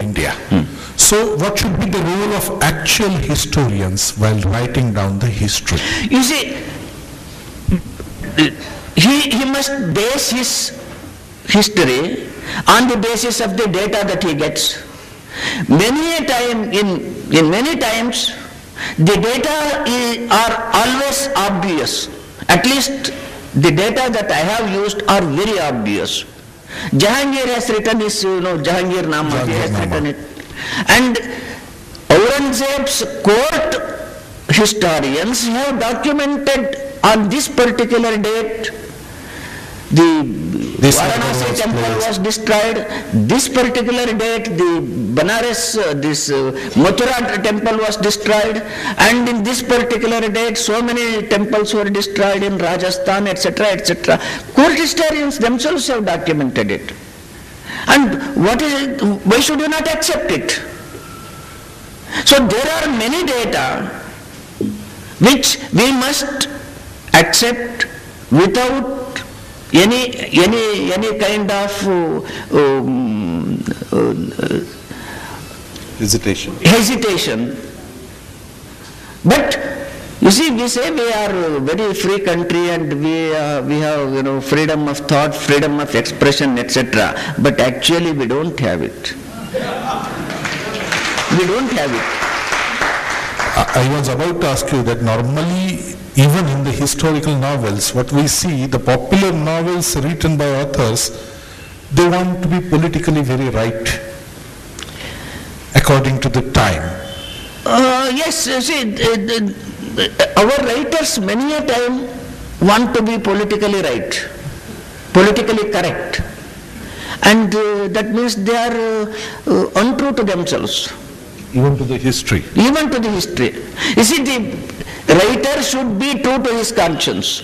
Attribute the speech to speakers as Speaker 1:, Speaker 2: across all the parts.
Speaker 1: India. So what should be the role of actual historians while writing down the history?
Speaker 2: You see, he must base his history on the basis of the data that he gets. Many a time, in many times, the data are always obvious. At least the data that I have used are very obvious. Jahangir has written his, Jahangir Nama, he has written it. And Aurangzeb's court historians have documented on this particular date the Varanasi temple was destroyed. This particular date, the Banaras, Mathura temple was destroyed, and in this particular date, so many temples were destroyed in Rajasthan, etc., etc. Court historians themselves have documented it. And what is it? Why should you not accept it? So there are many data which we must accept without any kind of hesitation. But you see, we say we are a very free country and we have freedom of thought, freedom of expression, etc. But actually we don't have it. We don't have it.
Speaker 1: I was about to ask you that normally, even in the historical novels, what we see, the popular novels written by authors, they want to be politically very right, according to the time.
Speaker 2: Yes, see, our writers many a time want to be politically right, politically correct. And that means they are untrue to themselves.
Speaker 1: Even to the history.
Speaker 2: Even to the history. You see, the writer should be true to his conscience.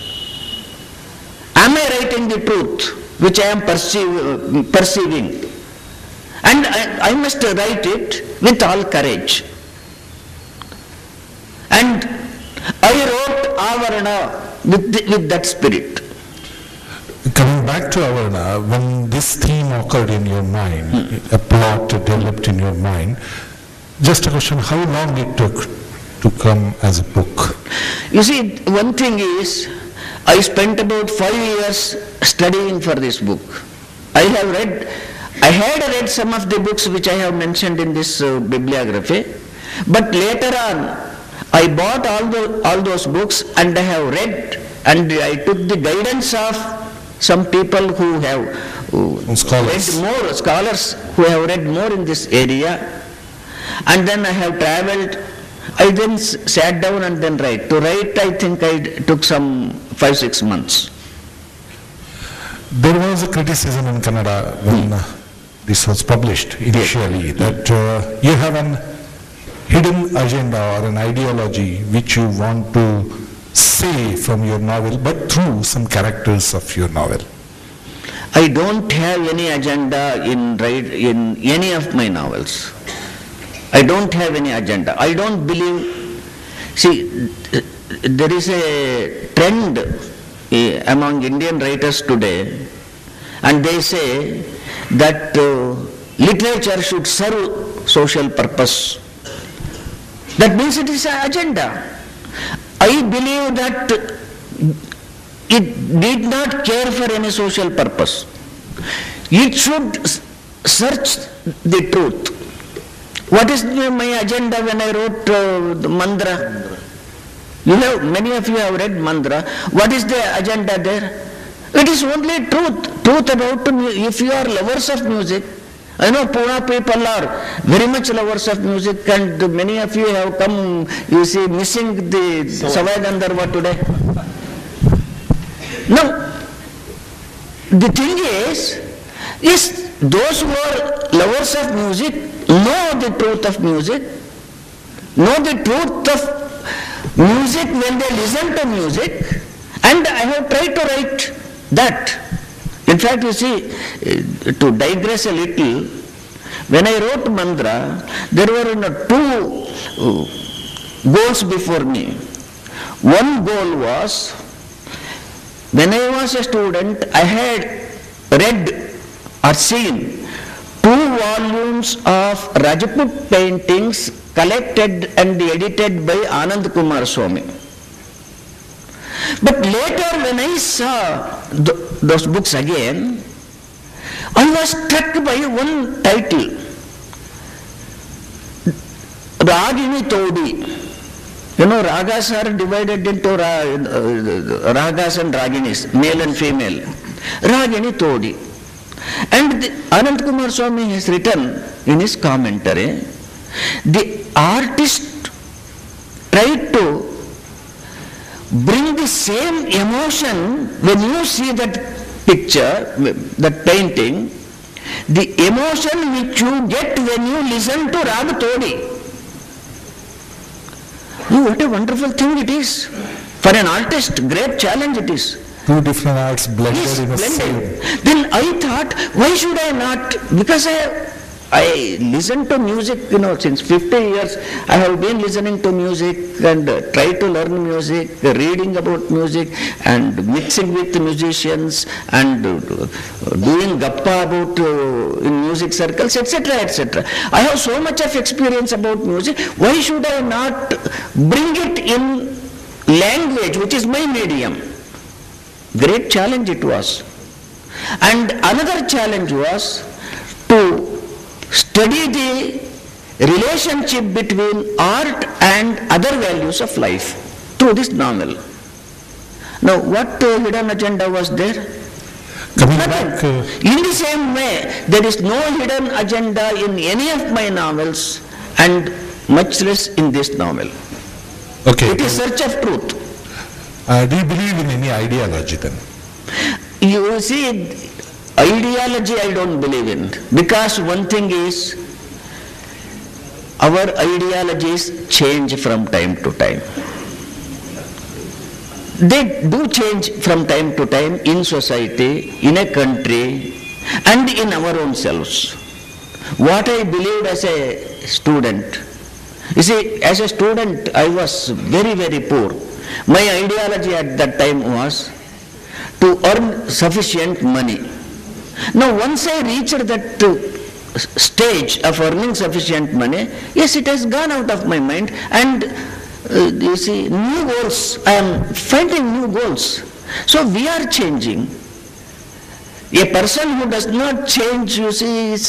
Speaker 2: Am I writing the truth which I am perceiving? And I must write it with all courage. And I wrote Avarana with that spirit.
Speaker 1: Coming back to Avarana, when this theme occurred in your mind, a plot developed in your mind, just a question, how long it took to come as a book?
Speaker 2: You see, one thing is, I spent about 5 years studying for this book. I had read some of the books which I have mentioned in this bibliography, but later on, I bought all those books and I have read, and I took the guidance of some people who have read more, scholars who have read more in this area. And then I have traveled. I then sat down and then write. To write, I think I took some 5-6 months.
Speaker 1: There was a criticism in Kannada when this was published initially, that you have an hidden agenda or an ideology which you want to say from your novel, but through some characters of your novel.
Speaker 2: I don't have any agenda in any of my novels. I don't have any agenda. I don't believe. See, there is a trend among Indian writers today, and they say that literature should serve social purpose. That means it is an agenda. I believe that it did not care for any social purpose. It should search the truth. What is my agenda when I wrote Mandra? Many of you have read Mandra. What is the agenda there? It is only truth about music. If you are lovers of music, I know Pune people are very much lovers of music, and many of you have come, you see, missing the Savai Gandharva today. Now, the thing is those who are lovers of music know the truth of music, know the truth of music when they listen to music, and I have tried to write that. In fact, you see, to digress a little, when I wrote Mandra, there were 2 goals before me. One goal was, when I was a student, I had read or seen 2 volumes of Rajput paintings collected and edited by Anand Kumar Swami. But later when I saw those books again, I was struck by one title, Ragini Todi. You know, ragas are divided into ragas and raginis, male and female. Ragini Todi. And Anand Kumar Swami has written in his commentary, the artist tried to bring the same emotion when you see that picture, that painting, the emotion which you get when you listen to Rag Todi. Oh, what a wonderful thing it is. For an artist, great challenge it is.
Speaker 1: 2 different arts blended
Speaker 2: Yes,
Speaker 1: in a
Speaker 2: blended.
Speaker 1: same.
Speaker 2: Then I thought, why should I not? Because I listen to music, since 50 years I have been listening to music and try to learn music, reading about music and mixing with musicians and doing gappa about in music circles, etc., etc. I have so much of experience about music. Why should I not bring it in language, which is my medium? Great challenge it was. And another challenge was to study the relationship between art and other values of life through this novel. Now, what hidden agenda was there?
Speaker 1: Coming
Speaker 2: Nothing.
Speaker 1: back,
Speaker 2: In the same way, there is no hidden agenda in any of my novels and much less in this novel.
Speaker 1: okay.
Speaker 2: It is search of truth.
Speaker 1: Do you believe in any ideology then?
Speaker 2: You see, ideology I don't believe in, because one thing is, our ideologies change from time to time. They do change from time to time in society, in a country, and in our own selves. What I believed as a student, you see, as a student I was very, very poor. My ideology at that time was to earn sufficient money. Now, once I reached that stage of earning sufficient money, yes, it has gone out of my mind, and you see, new goals, I am finding new goals. So we are changing. A person who does not change, you see, is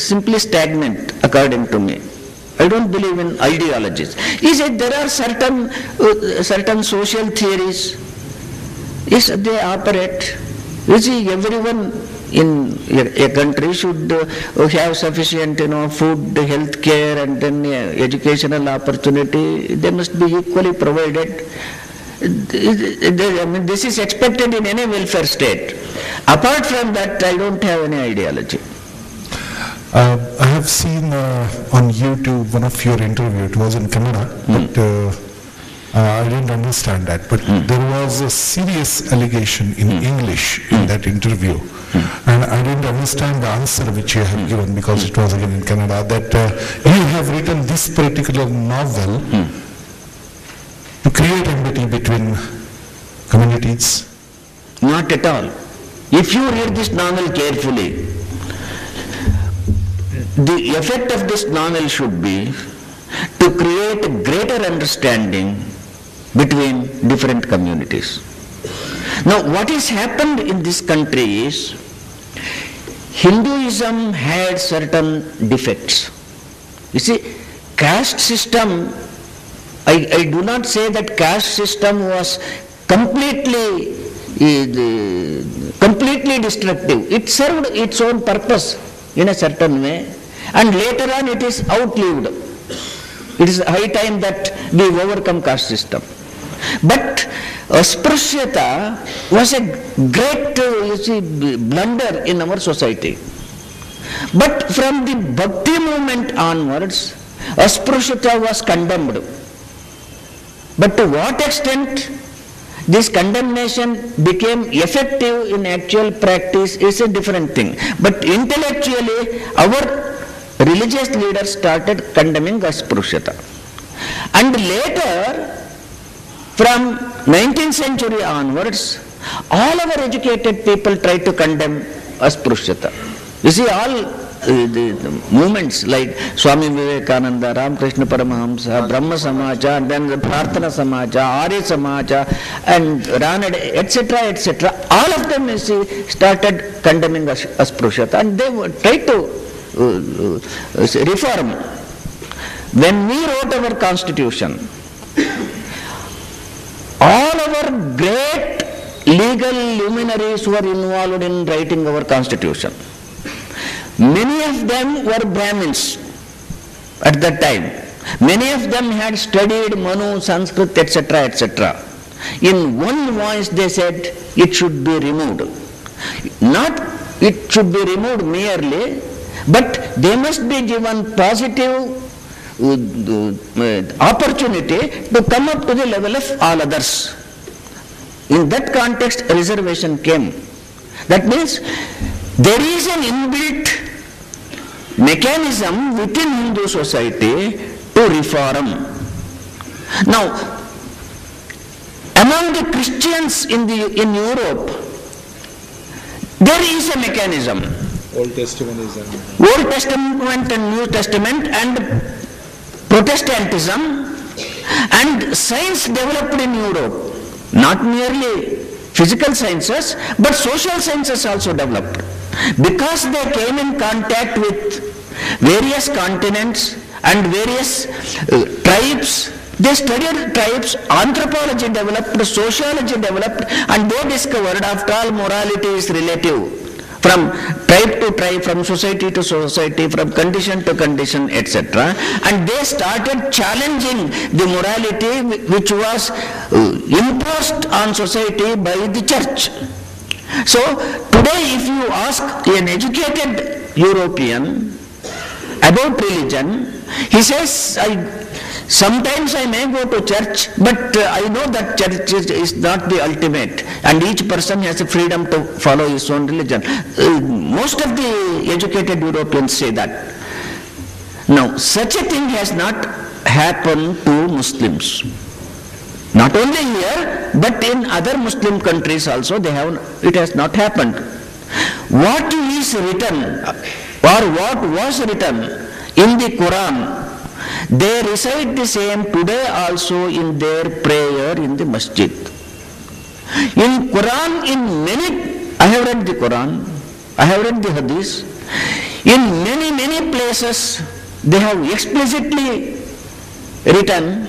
Speaker 2: simply stagnant, according to me. I don't believe in ideologies. He said there are certain social theories. Yes, they operate. You see, everyone in a country should have sufficient, food, health care, and then educational opportunity. They must be equally provided. I mean, this is expected in any welfare state. Apart from that, I don't have any ideology.
Speaker 1: I have seen on YouTube one of your interview. It was in Kannada, but I didn't understand that. But there was a serious allegation in English in that interview, and I didn't understand the answer which you have given, because it was again in Kannada, that you have written this particular novel to create enmity between communities.
Speaker 2: Not at all. If you read this novel carefully, the effect of this novel should be to create a greater understanding between different communities. Now, what has happened in this country is, Hinduism had certain defects. You see, caste system, I do not say that caste system was completely destructive. It served its own purpose in a certain way, and later on it is outlived. It is high time that we overcome caste system. But Sprusyata was a great blunder in our society. But from the Bhakti movement onwards, Sprusyata was condemned. But to what extent this condemnation became effective in actual practice is a different thing. But intellectually, our religious leaders started condemning Sprusyata. And later, from 19th century onwards, all our educated people tried to condemn Sprusyata. You see, all the movements like Swami Vivekananda, Ramakrishna Paramahamsa, Brahma Samaja, and then the Prarthana Samaja, Arya Samaja, and Ranade, etc., etc., all of them, you see, started condemning Asprushyata, and they tried to reform. When we wrote our constitution, all our great legal luminaries were involved in writing our constitution. Many of them were Brahmins at that time. Many of them had studied Manu, Sanskrit, etc., etc. In one voice they said it should be removed. Not it should be removed merely, but they must be given positive opportunity to come up to the level of all others. In that context, reservation came. That means there is an inbuilt mechanism within Hindu society to reform. Now, among the Christians in Europe, there is a mechanism.
Speaker 3: Old Testament
Speaker 2: and New Testament and Protestantism and science developed in Europe. Not merely physical sciences, but social sciences also developed. Because they came in contact with various continents and various tribes, they studied tribes, anthropology developed, sociology developed, and they discovered, after all, morality is relative. From tribe to tribe, from society to society, from condition to condition, etc. And they started challenging the morality which was imposed on society by the church. So today if you ask an educated European about religion, he says, sometimes I may go to church, but I know that church is not the ultimate, and each person has the freedom to follow his own religion. Most of the educated Europeans say that. Now, such a thing has not happened to Muslims. Not only here, but in other Muslim countries also, it has not happened. What is written, or what was written in the Quran, they recite the same today also in their prayer in the masjid. In Quran, I have read the Quran, I have read the Hadith, in many places they have explicitly written